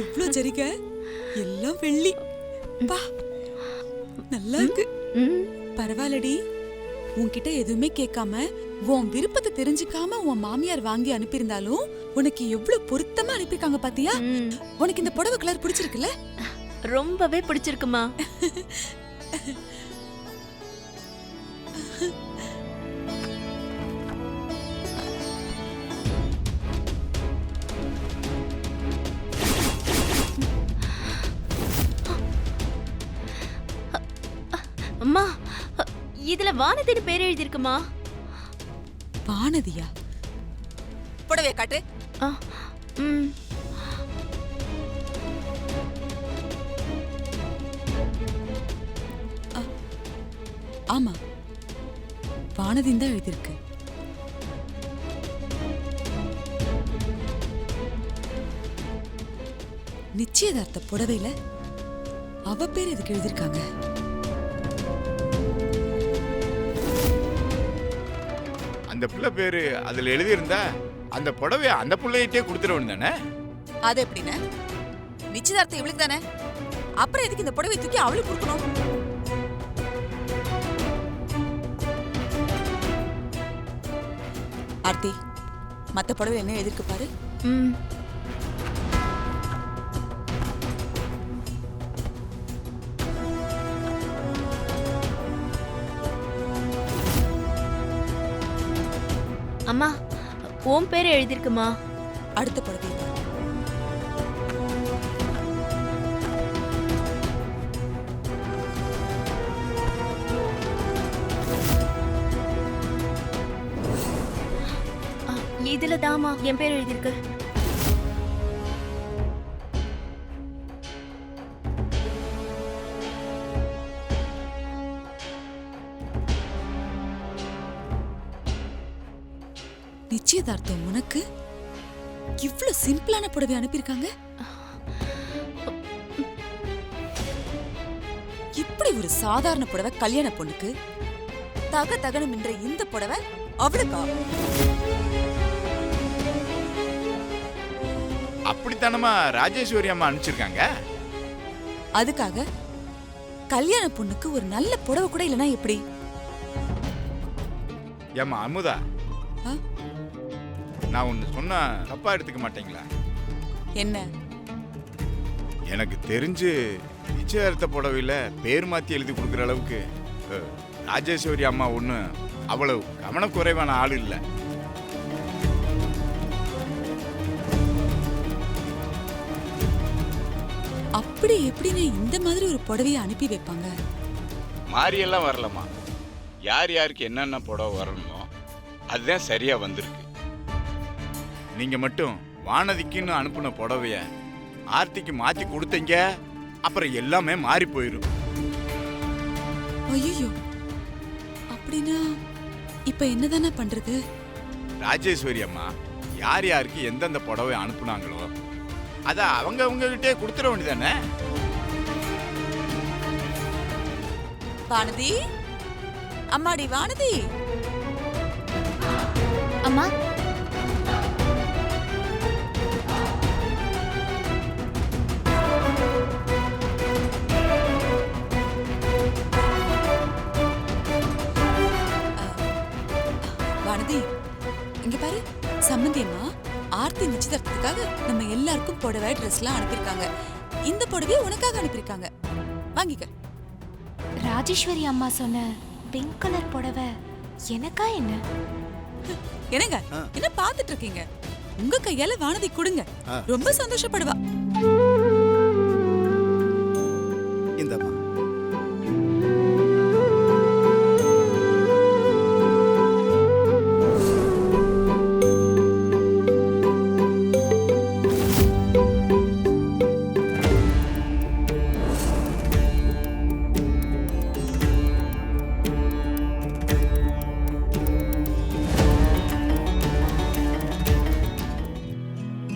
இவ்ளோ ஜரிகை எல்லாம் வெள்ளி. பா நல்லா இருக்கு. பரவாயில்லடி, உன்கிட்ட எதுவுமே கேட்காம உன் விருப்பத்தை தெரிஞ்சுக்காம உன் மாமியார் வாங்கி அனுப்பியிருந்தாலும் உனக்கு எவ்வளவு பொருத்தமா அனுப்பியிருக்காங்க பாத்தியா? உனக்கு இந்த புடவை கலர் பிடிச்சிருக்குல்ல? ரொம்பவே பிடிச்சிருக்குமா. அம்மா, இதுல வானதின்னு பேர் எழுதிருக்குமா? வானதியா? புடவைய காட்டு. ஆமா, வானதின்னு தான் எழுதிருக்கு. நிச்சயதார்த்த புடவையில அவ பேர் எதுக்கு எழுதிருக்காங்க? அந்த பிள்ளை பேரு அதுல எழுதியிருந்தா அந்த புடவைய அந்த பிள்ளையிட்டே கொடுத்துட வேண்டியதானே? அது எப்படின்னு? நிச்சயதார்த்தம் இவளுக்கு தானே, அப்புறம் எதுக்கு இந்த புடவை தூக்கி அவளுக்கு கொடுக்கணும்? ஆர்த்தி, மத்த புடவை என்ன எழுதிருக்கு பாரு. அம்மா, உன் பேர் எழுதிருக்குமா? அடுத்த புடவை இதுல தாமா என் பேர் எழுதிருக்கு. நிச்சயதார்த்தம் உனக்கு இவ்வளவு சிம்பிளான புடவை அனுப்பியிருக்காங்க. இப்படி ஒரு சாதாரண புடவை கல்யாண பொண்ணுக்கு, தக தகனம் என்ற இந்த புடவை அவளுக்கா? அப்படித்தானமா ராஜேஸ்வரி அம்மா அனுப்பிச்சிருக்காங்க. அதுக்காக கல்யாண பொண்ணுக்கு ஒரு நல்ல புடவை கூட இல்லனா எப்படி? ஏமா அமுதா, நான் ஒன்னு சொன்னா தப்பா எடுத்துக்க மாட்டீங்களா? என்ன? எனக்கு தெரிஞ்சு நிச்சயதார்த்த புடவையில பேர் மாத்தி எழுதி கொடுக்குற அளவுக்கு ராஜேஸ்வரி அம்மா ஒண்ணு அவ்வளவு கவனக்குறைவான ஆள் இல்லை. அப்படி எப்படின்னு இந்த மாதிரி ஒரு புடவையை அனுப்பி வைப்பாங்க? மாறியெல்லாம் வரலம்மா. யார் யாருக்கு என்னென்ன புடவை வரணுமோ அதுதான் சரியா வந்திருக்கு. நீங்க மட்டும் வானதிக்குன்னு அனுப்புன புடவைய ஆர்த்திக்கு மாத்தி கொடுத்தீங்க, அப்புறம் எல்லாமே மாறி போயிடும். ஐயோ, அப்படின்னா இப்ப என்னதானே பண்றது? ராஜேஸ்வரி அம்மா யார் யாருக்கு எந்தெந்த புடவை அனுப்புனாங்களோ அத அவங்க கிட்டே கொடுத்துட வேண்டியதானே? வானதி, அம்மாடி வானதி. அம்மா, வானதி இங்க பாரு. சம்மந்தி அம்மா ஆர்த்தி நிச்சயதார்த்தத்துக்காக நம்ம எல்லாருக்கும் புடவை ட்ரெஸ்லாம் அனுப்பியிருக்காங்க. இந்த புடவையை உனக்காக அனுப்பியிருக்காங்க, வாங்கிக்க. ராஜேஸ்வரி அம்மா சொன்ன பிங்க் கலர் புடவை எனக்கா என்ன? என்னங்க என்ன பாத்துட்டு இருக்கீங்க? உங்க கையால வானதி கொடுங்க, ரொம்ப சந்தோஷப்படுவா. இந்தம்மா.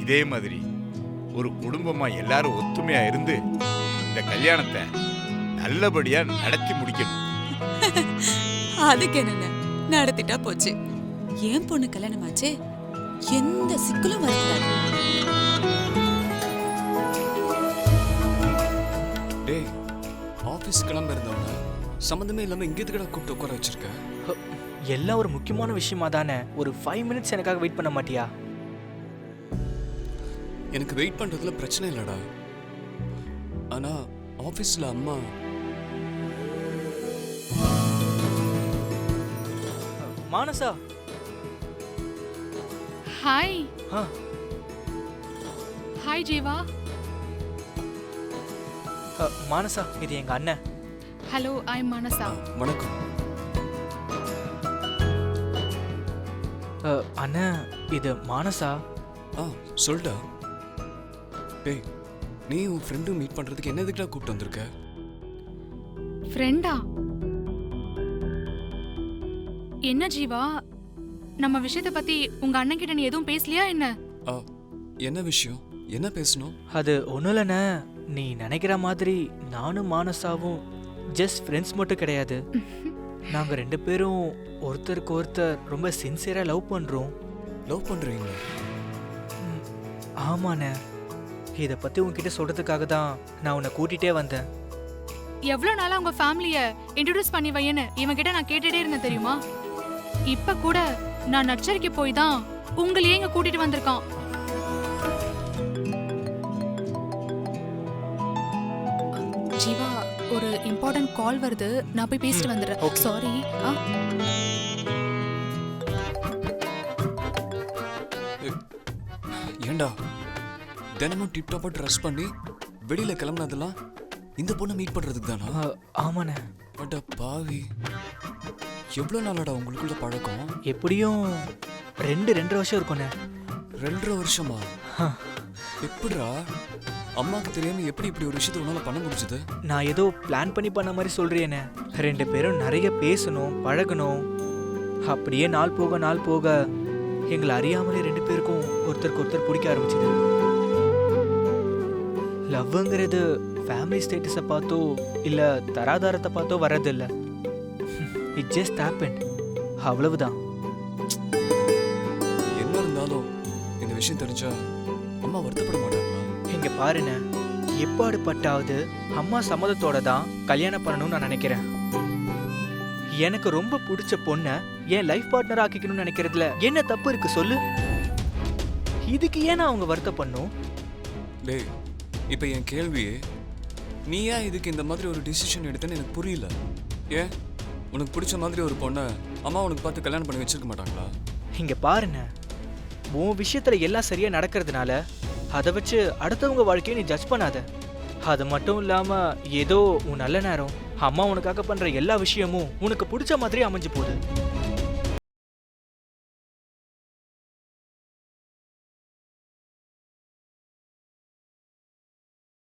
இதே மாதிரி ஒரு குடும்பமா எல்லாரும் ஒத்துமையா இருந்து இந்த கல்யாணத்தை நல்லபடியா நடத்தி முடிக்கணும். அதுக்கு என்ன, நடத்திட்டா போச்சு. ஏன் பொண்ணு கல்யாணமாச்சே, எந்த சிக்கலும் வரக்கூடாது. ஆஃபீஸ் கிளம்ப இருந்தவங்க சம்மந்தமே இல்லாமல் இங்கே எதுக்கடா கூப்பிட்டு உட்கார வச்சிருக்க? எல்லாம் ஒரு முக்கியமான விஷயமா தானே. ஒரு 5 மினிட்ஸ் எனக்காக வெயிட் பண்ண மாட்டியா? எனக்கு வெயிட் பண்ணுறதுல பிரச்சனை இல்லைடா. ஆனால் ஆஃபீஸில் அம்மா மானசா. ஹாய். ஆ ஹாய் ஜீவா. மானசா, இது எங்க அண்ணன். ஹலோ, ஐ எம் மனசா. வணக்கம். அண்ணன், இது மானசா. சொல்டா. டேய், நீ உன் ஃப்ரெண்டும் மீட் பண்ணுறதுக்கு என்ன எதுக்குடா கூப்பிட்டு வந்திருக்க? ஃப்ரெண்டா? என்ன ஜீவா, நம்ம விஷயத்தை பத்தி உங்க அண்ணன் கிட்ட நீ எதுவும் பேசலையா என்ன? என்ன விஷயம்? என்ன பேசணும்? அது ஒன்றும் இல்லைண்ணே. நீ நினைக்கிற மாதிரி நானும் மானசாவும் ஜஸ்ட் ஃப்ரெண்ட்ஸ் மட்டும் கிடையாது. நாங்கள் 2 பேரும் ஒருத்தருக்கு ஒருத்தர் ரொம்ப சின்சியராக லவ் பண்ணுறோம். லவ் பண்ணுறீங்க? ஆமாண்ணே. இதை பற்றி உன்கிட்ட சொல்கிறதுக்காக தான் நான் உன்னை கூட்டிகிட்டே வந்தேன். எவ்வளோ நாளா உங்க ஃபேமிலிய இன்ட்ரோடியூஸ் பண்ணி வையன்னு இவன் கிட்ட நான் கேட்டுட்டே இருந்தேன் தெரியுமா? இப்ப கூட நான் நச்சரிக்கை போய் தான் உங்களையே இங்க கூட்டிட்டு வந்திருக்கான். ஜீவா, ஒரு இம்பார்ட்டன்ட் கால் வருது, நான் போய் பேசிட்டு வந்துடுறேன். Okay. சாரி. ஏண்டா தினமும் டிப்டாப்பாக ட்ரெஸ் பண்ணி வெளியில் கிளம்புனதெல்லாம் இந்த பொண்ணை மீட் பண்ணுறதுக்கு தானா? ஆமாண்ணே. அட பாவி, எவ்வளோ நாளாடா உங்களுக்குள்ள பழக்கம்? எப்படியும் 2-2.5 வருஷம் இருக்கும்ண்ணே. 2.5 வருஷமா? எப்படிடா அம்மாவுக்கு தெரியாம எப்படி இப்படி ஒரு விஷயத்தை உன்னால பண்ண முடிஞ்சது? நான் ஏதோ பிளான் பண்ணி பண்ண மாதிரி சொல்றியேண்ணே. 2 பேரும் நிறைய பேசணும், பழகணும். அப்படியே நாள் போக எங்களை அறியாமலே 2 பேருக்கும் ஒருத்தருக்கு ஒருத்தர் பிடிக்க ஆரம்பிச்சது. லவ்ங்கிறது ஃபேமிலி ஸ்டேட்டஸை பார்த்தோ இல்லை தராதாரத்தை பார்த்தோ வர்றதில்லை. இட் ஜஸ்ட் ஹேப்பன்ட், அவ்வளவுதான். என்ன இருந்தாலும் இந்த விஷயம் தெரிஞ்சா அம்மா வருத்தப்பட மாட்டாங்களா? இங்க பாருண்ணே, எப்பாடு பட்டாவது அம்மா சம்மதத்தோட தான் கல்யாணம் பண்ணணும்னு நான் நினைக்கிறேன். எனக்கு ரொம்ப பிடிச்ச பொண்ணை என் லைஃப் பார்ட்னர் ஆக்கிக்கணும்னு நினைக்கிறதுல என்ன தப்பு இருக்கு சொல்லு? இதுக்கு ஏன் அவங்க வருத்தப்படணும்? டேய், இப்போ என் கேள்வியே நீ ஏன் இதுக்கு இந்த மாதிரி ஒரு டிசிஷன் எடுத்தேன்னு எனக்கு புரியல. ஏன் உனக்கு பிடிச்ச மாதிரி ஒரு பொண்ணை அம்மா உனக்கு பார்த்து கல்யாணம் பண்ணி வச்சிருக்க மாட்டாங்களா? இங்க பாருண்ணே, உன் விஷயத்துல எல்லாம் சரியா நடக்கிறதுனால அதை வச்சு அடுத்தவங்க வாழ்க்கையை நீ ஜட்ஜ் பண்ணாத. அது மட்டும் இல்லாம ஏதோ உன் நல்ல நேரம் அம்மா உனக்காக பண்ற எல்லா விஷயமும் உனக்கு பிடிச்ச மாதிரி அமைஞ்சு போகுது.